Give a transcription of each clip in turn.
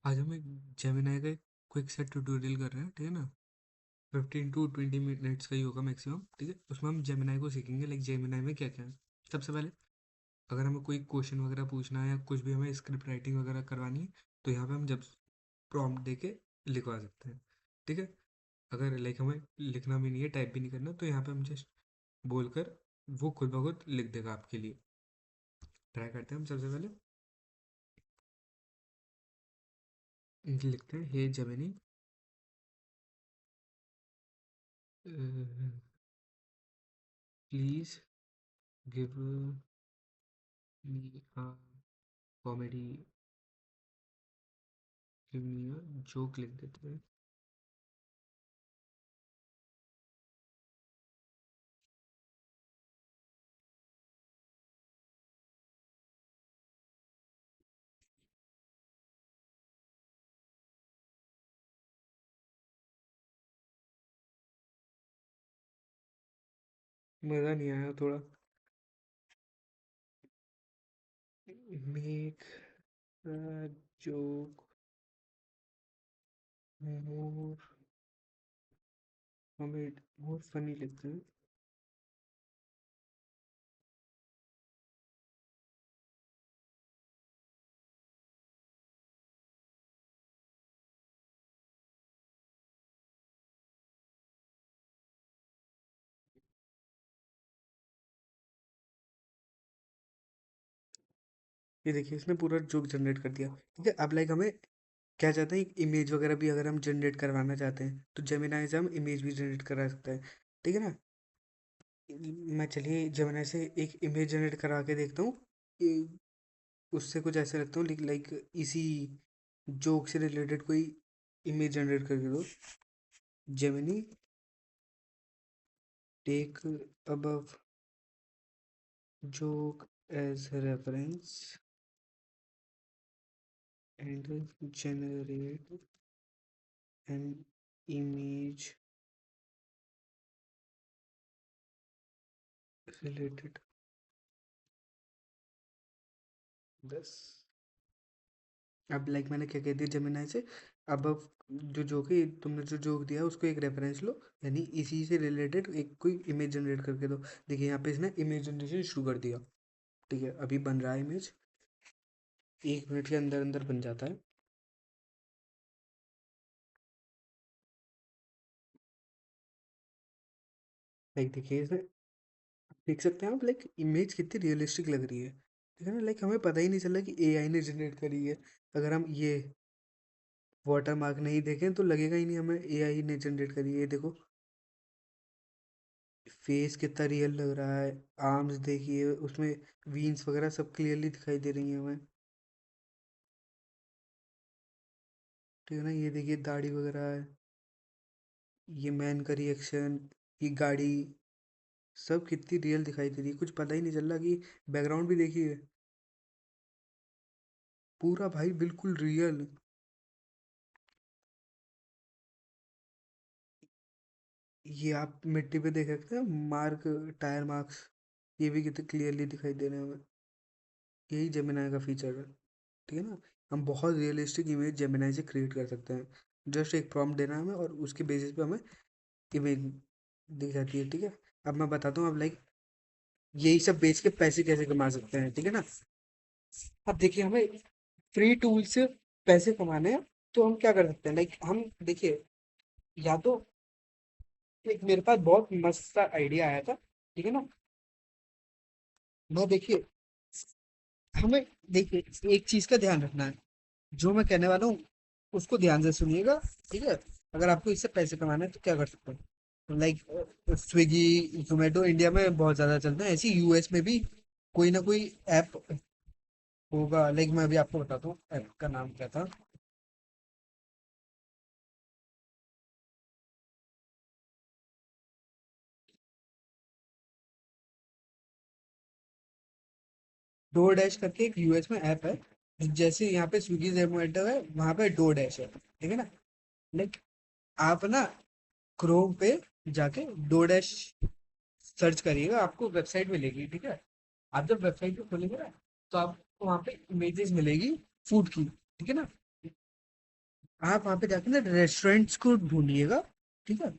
आज हम एक जेमिनाई का एक क्विक सेट ट्यूटोरियल कर रहे हैं, ठीक है ना। 15 to 20 मिनट्स का ही होगा मैक्सिमम, ठीक है। उसमें हम जेमिनाई को सीखेंगे, लाइक जेमिनाई में क्या क्या है। सबसे पहले अगर हमें कोई क्वेश्चन वगैरह पूछना है या कुछ भी हमें स्क्रिप्ट राइटिंग वगैरह करवानी है, तो यहाँ पे हम जब प्रॉम्प्ट दे के लिखवा सकते हैं, ठीक है। अगर लाइक हमें लिखना भी नहीं है, टाइप भी नहीं करना, तो यहाँ पे हम जस्ट बोलकर वो खुद ब खुद लिख देगा आपके लिए। ट्राई करते हैं हम। सबसे पहले लिखते हैं, hey Gemini please give me a comedy, give me a joke लिख देते हैं। मज़ा नहीं आया थोड़ा। Make joke more comedy, more funny लिखते हैं। ये देखिए, इसने पूरा जोक जनरेट कर दिया, ठीक है। अब लाइक हमें क्या चाहते हैं, एक इमेज वगैरह भी अगर हम जनरेट करवाना चाहते हैं, तो जेमिनाई से हम इमेज भी जनरेट करा सकते हैं, ठीक है ना। मैं चलिए जेमिनाई से एक इमेज जनरेट करा के देखता हूँ कि उससे कुछ ऐसे रखता हूँ, लाइक इसी जोक से रिलेटेड कोई इमेज जनरेट करके दो। Gemini take above joke as reference and generate an image related this। अब लाइक मैंने क्या कह दिया जेमिनाई से, अब जो जोक है, तुमने जो जोक दिया उसको एक रेफरेंस लो, यानी इसी से रिलेटेड एक कोई इमेज जनरेट करके दो। देखिए यहाँ पे इसने इमेज जनरेशन शुरू कर दिया, ठीक है। अभी बन रहा है इमेज, 1 मिनट के अंदर अंदर बन जाता है। लाइक देखिए इसमें देख सकते हैं आप, लाइक इमेज कितनी रियलिस्टिक लग रही है, ठीक है ना। लाइक हमें पता ही नहीं चला कि एआई ने जनरेट करी है। अगर हम ये वाटर मार्क नहीं देखें तो लगेगा ही नहीं हमें एआई ने जनरेट करी है। ये देखो, फेस कितना रियल लग रहा है, आर्म्स देखिए उसमें, वीन्स वगैरह सब क्लियरली दिखाई दे रही हैं हमें, ठीक है ना। ये देखिए दाढ़ी वगैरह है, ये मैन का रिएक्शन, ये गाड़ी, सब कितनी रियल दिखाई दे रही है। कुछ पता ही नहीं चल रहा कि बैकग्राउंड भी देखिए, पूरा भाई बिल्कुल रियल। ये आप मिट्टी पे देख सकते हैं मार्क, टायर मार्क्स, ये भी कितने क्लियरली दिखाई दे रहे हैं हमें। यही जेमिनाई का फीचर है, ठीक है ना। हम बहुत रियलिस्टिक इमेज जेमिनाई से क्रिएट कर सकते हैं। जस्ट एक प्रॉम्प्ट देना है हमें और उसके बेसिस पे हमें इमेज दिख जाती है, ठीक है। अब मैं बताता हूँ, अब लाइक यही सब बेच के पैसे कैसे कमा सकते हैं, ठीक है ना। अब देखिए, हमें फ्री टूल से पैसे कमाने हैं, तो हम क्या कर सकते हैं, लाइक हम देखिए, या तो एक मेरे पास बहुत मस्त सा आइडिया आया था, ठीक है ना। मैं देखिए, हमें देखिए एक चीज का ध्यान रखना है, जो मैं कहने वाला हूँ उसको ध्यान से सुनिएगा, ठीक है। अगर आपको इससे पैसे कमाना है तो क्या कर सकते हैं, लाइक स्विगी, जोमेटो इंडिया में बहुत ज्यादा चलते हैं, ऐसे यूएस में भी कोई ना कोई ऐप होगा। लाइक मैं अभी आपको बताता हूँ ऐप का नाम क्या था। डोर डैश करके एक यूएस में ऐप है, जैसे यहाँ पे स्विगी जोमेटो है, वहाँ पे डोर डैश है, ठीक है ना। लाइक आप ना क्रोम पे जाके डोर डैश सर्च करिएगा, आपको वेबसाइट मिलेगी, ठीक है। आप जब वेबसाइट पे खोलेंगे ना, तो आपको वहाँ पे इमेजेस मिलेगी फूड की, ठीक है ना। आप वहाँ पे जाके ना रेस्टोरेंट्स को ढूंढिएगा, ठीक है,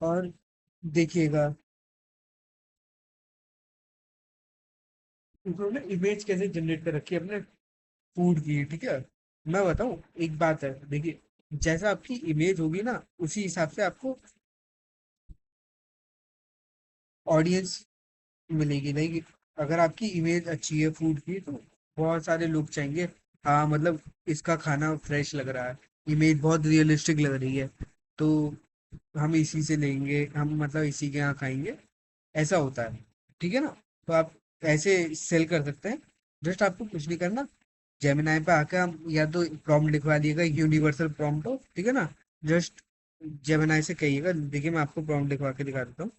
और देखिएगा उन्होंने इमेज कैसे जनरेट कर रखी है अपने फूड की, ठीक है। मैं बताऊँ, एक बात है, देखिए, जैसा आपकी इमेज होगी ना, उसी हिसाब से आपको ऑडियंस मिलेगी। नहीं, अगर आपकी इमेज अच्छी है फूड की, तो बहुत सारे लोग चाहेंगे, हाँ मतलब इसका खाना फ्रेश लग रहा है, इमेज बहुत रियलिस्टिक लग रही है, तो हम इसी से लेंगे, हम मतलब इसी के यहाँ खाएंगे, ऐसा होता है, ठीक है ना। तो आप ऐसे सेल कर सकते हैं। जस्ट आपको कुछ नहीं करना, जेमिनाई पे आके हम या तो प्रॉम्प्ट लिखवा दिएगा, यूनिवर्सल प्रॉम्प्ट हो, ठीक है ना। जस्ट जेमिनाई से कहिएगा, देखिए मैं आपको प्रॉम्प्ट लिखवा के दिखा देता हूँ,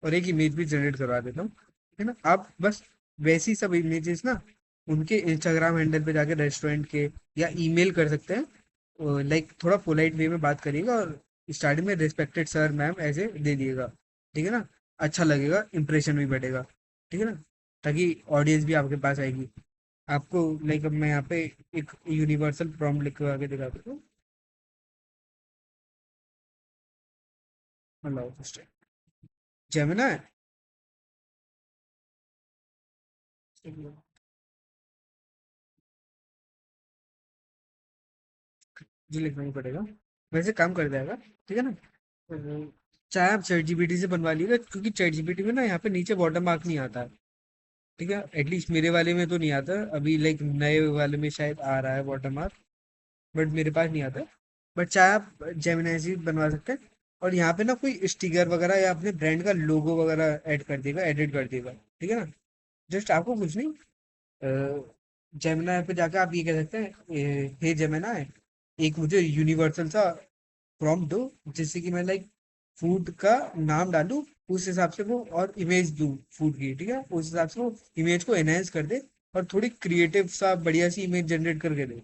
और एक इमेज भी जनरेट करवा देता हूँ, ठीक है ना। आप बस वैसी सब इमेजेस ना उनके इंस्टाग्राम हैंडल पे जाके रेस्टोरेंट के, या ईमेल कर सकते हैं, लाइक थोड़ा पोलाइट वे में बात करिएगा, और स्टार्टिंग में रिस्पेक्टेड सर मैम ऐसे दे दिएगा, ठीक है ना। अच्छा लगेगा, इंप्रेशन भी बढ़ेगा, ठीक है ना, ताकि ऑडियंस भी आपके पास आएगी। आपको लाइक अब मैं यहाँ पे एक यूनिवर्सल प्रॉम्प्ट लिख के आगे दिखा देता हूँ। अलाउ फर्स्ट जेमिना है, जी लिखना ही पड़ेगा, वैसे काम कर जाएगा, ठीक है ना। चाहे आप चैट जीपीटी से बनवा लीजिएगा, क्योंकि चैट जीपीटी में ना यहाँ पे नीचे वाटर मार्क नहीं आता है, ठीक है, एटलीस्ट मेरे वाले में तो नहीं आता अभी, लाइक नए वाले में शायद आ रहा है वाटर मार्क, बट मेरे पास नहीं आता। बट चाहे आप जेमिनाई से भी बनवा सकते हैं, और यहाँ पे ना कोई स्टिकर वगैरह या अपने ब्रांड का लोगो वगैरह ऐड कर देगा, एडिट कर देगा, ठीक है ना। जस्ट आपको कुछ नहीं, जेमिनाई पे जाकर आप ये कह सकते हैं, हे जेमिनाई, एक मुझे यूनिवर्सल सा प्रॉम्प्ट दो, जिससे कि मैं लाइक फूड का नाम डालूं, उस हिसाब से वो, और इमेज दूं फूड की, ठीक है, उस हिसाब से वो इमेज को एनहेंस कर दे, और थोड़ी क्रिएटिव सा बढ़िया सी इमेज जनरेट करके दे,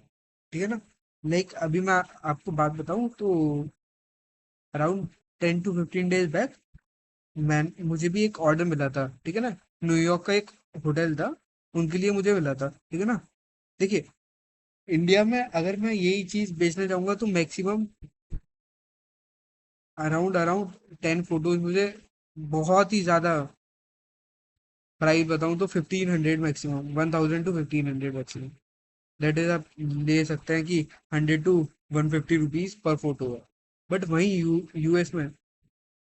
ठीक है ना। लाइक अभी मैं आपको बात बताऊं तो अराउंड 10 to 15 डेज बैक मैं मुझे भी एक ऑर्डर मिला था, ठीक है ना। न्यूयॉर्क का एक होटल था, उनके लिए मुझे मिला था, ठीक है ना। देखिए, इंडिया में अगर मैं यही चीज बेचना चाहूंगा तो मैक्सिमम अराउंड अराउंड 10 फोटोज मुझे, बहुत ही ज्यादा प्राइस बताऊं तो 1500 maximum, 1000 to 1500 maximum, that is आप ले सकते हैं कि 100 to 150 रुपीज पर फोटो है। बट वहीं यूएस में,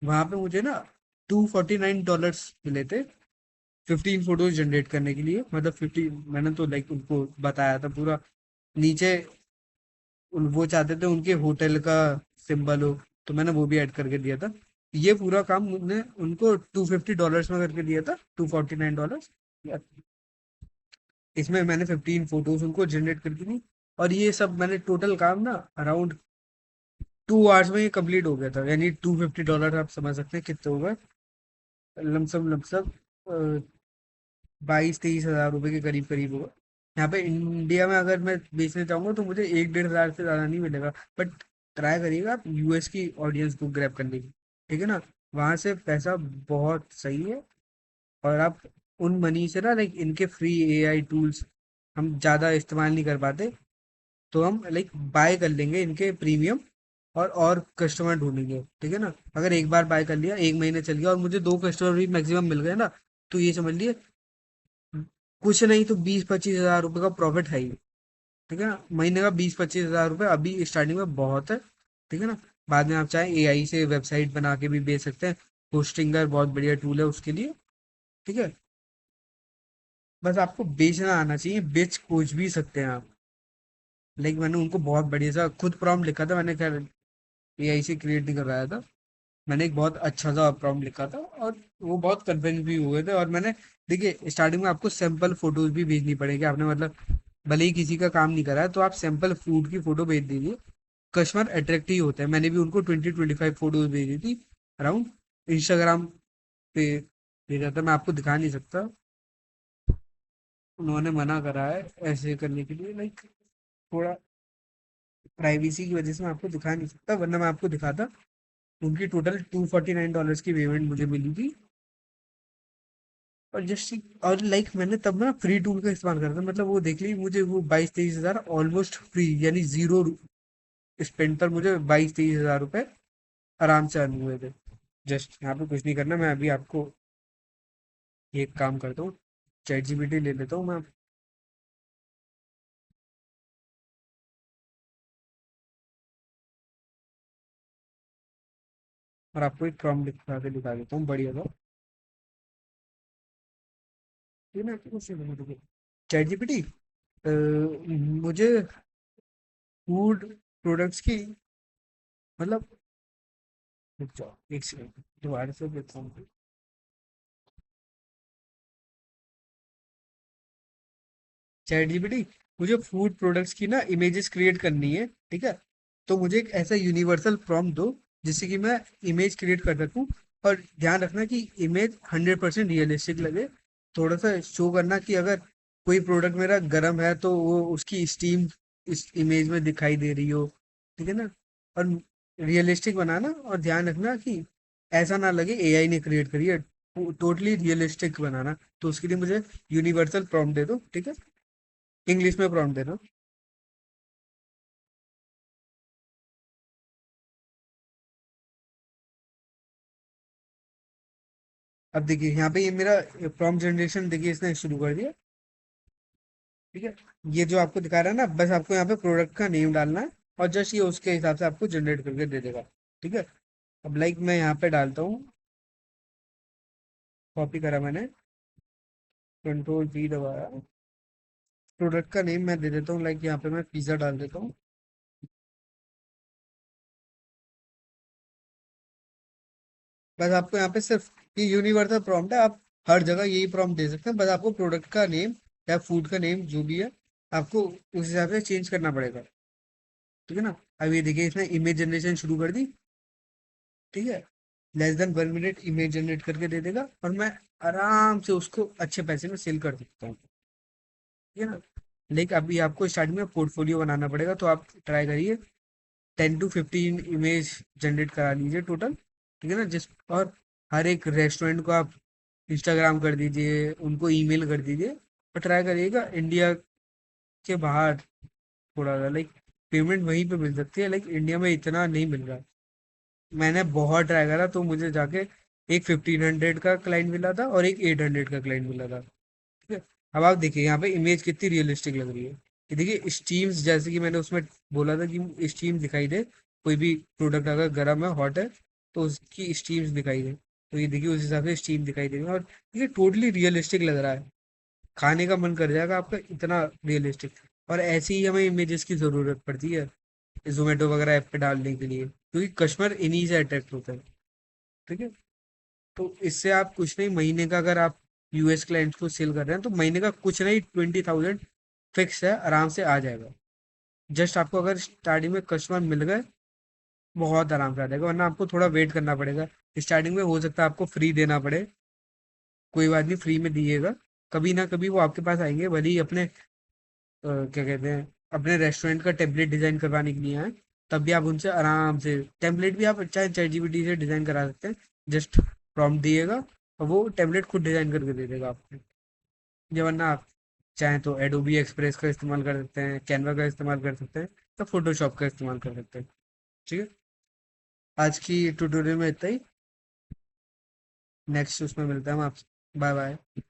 वहां पे मुझे ना $249 मिले थे 15 फोटोज जनरेट करने के लिए, मतलब 50, मैंने तो लाइक उनको बताया था पूरा, नीचे वो चाहते थे उनके होटल का सिंबल हो, तो मैंने वो भी ऐड करके दिया था। ये पूरा काम मैंने उनको $250 में करके दिया था, $249। इसमें मैंने 15 फोटोज उनको जनरेट कर दी थी, और ये सब मैंने टोटल काम ना अराउंड 2 आवर्स में ये कंप्लीट हो गया था, यानी $250 आप समझ सकते हैं कितने हो गए, लमसम लमसम 22-23 हज़ार रुपए के करीब करीब होगा। यहाँ पे इंडिया में अगर मैं बेचने चाहूंगा तो मुझे 1-1.5 हज़ार से ज़्यादा नहीं मिलेगा, बट ट्राई करिएगा आप यूएस की ऑडियंस को ग्रैब करने की, ठीक है ना। वहाँ से पैसा बहुत सही है, और आप उन मनी से ना, लाइक इनके फ्री एआई टूल्स हम ज़्यादा इस्तेमाल नहीं कर पाते, तो हम लाइक बाय कर लेंगे इनके प्रीमियम, और कस्टमर ढूंढेंगे, ठीक है ना। अगर एक बार बाय कर लिया, एक महीने चल गया, और मुझे 2 कस्टमर भी मैक्सिमम मिल गए ना, तो ये समझ लिए कुछ नहीं तो 20-25 हज़ार रुपये का प्रॉफिट है ही, ठीक है ना। महीने का 20-25 हज़ार रुपये अभी स्टार्टिंग में बहुत है, ठीक है ना। बाद में आप चाहे एआई से वेबसाइट बना के भी बेच सकते हैं, होस्टिंगर बहुत बढ़िया टूल है उसके लिए, ठीक है। बस आपको बेचना आना चाहिए, बेच कुछ भी सकते हैं आप। लाइक मैंने उनको बहुत बढ़िया सा खुद प्रॉम्प्ट लिखा था, मैंने खैर एआई से क्रिएट नहीं करवाया था, मैंने एक बहुत अच्छा सा प्रॉम्प्ट लिखा था, और वो बहुत कन्विंस भी हुए थे। और मैंने, देखिए, स्टार्टिंग में आपको सैंपल फोटोज भी भेजनी पड़ेगी, आपने मतलब भले ही किसी का काम नहीं करा है तो आप सैंपल फूड की फोटो भेज दीजिए, कस्टमर अट्रैक्टिव होते हैं। मैंने भी उनको 20-25 फोटोज भेजी थी अराउंड, इंस्टाग्राम पे भेजा था, मैं आपको दिखा नहीं सकता, उन्होंने मना करा है ऐसे करने के लिए, लाइक थोड़ा प्राइवेसी की वजह से मैं आपको दिखा नहीं सकता, वरना मैं आपको दिखाता। उनकी टोटल $249 की पेमेंट मुझे मिली थी, और जस्ट, और लाइक मैंने तब ना फ्री टूल का इस्तेमाल करा था, मतलब वो देख ली मुझे, वो 22-23 हज़ार ऑलमोस्ट फ्री, यानी जीरो स्पेंड पर मुझे 22-23 हज़ार रुपए आराम से अर्न हुए थे। जस्ट यहाँ पे कुछ नहीं करना, मैं अभी आपको एक काम करता हूँ, चैट जीपीटी ले लेता हूँ मैं, और आपको एक प्रॉम्प्ट लिखा के दिखा देता हूँ बढ़िया सा। ये मैं आपको कुछ नहीं बोलूँ, देखिए चैट जीपीटी, मुझे फूड प्रोडक्ट्स की, मतलब, रुक जाओ एक सेकंड, दोबारा से देखता हूँ। चैट जीपीटी, मुझे फूड प्रोडक्ट्स की ना इमेजेस क्रिएट करनी है, ठीक है? तो मुझे एक ऐसा यूनिवर्सल प्रॉम्प्ट दो जिससे कि मैं इमेज क्रिएट कर सकूं, और ध्यान रखना कि इमेज 100% रियलिस्टिक लगे। थोड़ा सा शो करना कि अगर कोई प्रोडक्ट मेरा गर्म है तो वो उसकी स्टीम इस इमेज में दिखाई दे रही हो, ठीक है ना? और रियलिस्टिक बनाना, और ध्यान रखना कि ऐसा ना लगे एआई ने क्रिएट करी है, टोटली रियलिस्टिक बनाना। तो उसके लिए मुझे यूनिवर्सल प्रॉम्प्ट दे दो, ठीक है? इंग्लिश में प्रॉम्प्ट देना। अब देखिए यहाँ पे ये मेरा प्रॉम्प्ट जनरेशन, देखिए इसने शुरू कर दिया, ठीक है? ये जो आपको दिखा रहा है ना, बस आपको यहाँ पे प्रोडक्ट का नेम डालना है, और जस्ट ये उसके हिसाब से आपको जनरेट करके दे देगा, ठीक है? अब लाइक मैं यहाँ पे डालता हूँ, कॉपी करा मैंने, कंट्रोल V दबाया, प्रोडक्ट का नेम मैं दे देता हूँ, लाइक यहाँ पे मैं पिज्ज़ा डाल देता हूँ। बस आपको यहाँ पे सिर्फ, ये यूनिवर्सल प्रॉम्प्ट है, आप हर जगह यही प्रॉम्प्ट दे सकते हैं, बस आपको प्रोडक्ट का नेम या फूड का नेम जो भी है, आपको उस हिसाब से चेंज करना पड़ेगा, ठीक है ना? अब ये देखिए इसने इमेज जनरेशन शुरू कर दी, ठीक है? Less than 1 minute image generate करके दे देगा, और मैं आराम से उसको अच्छे पैसे में सेल कर सकता हूँ, ठीक है ना? लेकिन अभी आपको स्टार्टिंग में पोर्टफोलियो बनाना पड़ेगा, तो आप ट्राई करिए 10 to 15 इमेज जनरेट करा लीजिए टोटल, ठीक है ना? जिस, और हर एक रेस्टोरेंट को आप इंस्टाग्राम कर दीजिए, उनको ईमेल कर दीजिए, और ट्राई करिएगा इंडिया के बाहर थोड़ा सा, लाइक पेमेंट वहीं पे मिल सकती है, लाइक इंडिया में इतना नहीं मिल रहा। मैंने बहुत ट्राई करा तो मुझे जाके एक 1500 का क्लाइंट मिला था और एक 800 का क्लाइंट मिला था, ठीक है? अब आप देखिए यहाँ पे इमेज कितनी रियलिस्टिक लग रही है। ये देखिए स्टीम्स, जैसे कि मैंने उसमें बोला था कि स्टीम दिखाई दे, कोई भी प्रोडक्ट अगर गर्म है, हॉट है, तो उसकी स्टीम्स दिखाई दे, तो ये देखिए उस हिसाब से स्टीम दिखाई देगी, और ये टोटली रियलिस्टिक लग रहा है, खाने का मन कर जाएगा आपका, इतना रियलिस्टिक। और ऐसी ही हमें इमेजेस की ज़रूरत पड़ती है जोमेटो वगैरह ऐप पे डालने के लिए, क्योंकि कस्टमर इन्हीं से अट्रैक्ट होता है, ठीक है? तो इससे आप कुछ नहीं, महीने का अगर आप यूएस क्लाइंट्स को सेल कर रहे हैं तो महीने का कुछ नहीं 20,000 फिक्स है, आराम से आ जाएगा। जस्ट आपको अगर स्टार्टिंग में कस्टमर मिल गए, बहुत आराम से आ जाएगा, वरना आपको थोड़ा वेट करना पड़ेगा। स्टार्टिंग में हो सकता है आपको फ्री देना पड़े, कोई बात नहीं, फ्री में दिएगा, कभी ना कभी वो आपके पास आएंगे, भले ही अपने क्या कहते हैं, अपने रेस्टोरेंट का टेम्पलेट डिजाइन करवाने के लिए आए, तब भी आप उनसे आराम से, टेम्पलेट भी आप चाहे चैट जीपीटी से डिजाइन करा सकते हैं। जस्ट प्रॉम्प्ट दिएगा और वो टेम्पलेट खुद डिजाइन करके दे देगा आपको। या वरना आप चाहें तो एडोबी एक्सप्रेस का इस्तेमाल कर सकते हैं, कैनवा का इस्तेमाल कर सकते हैं, तो फोटोशॉप का इस्तेमाल कर सकते हैं, ठीक है? आज की ट्यूटोरियल में इतना ही, नेक्स्ट उसमें मिलता है हम आपसे। Bye bye.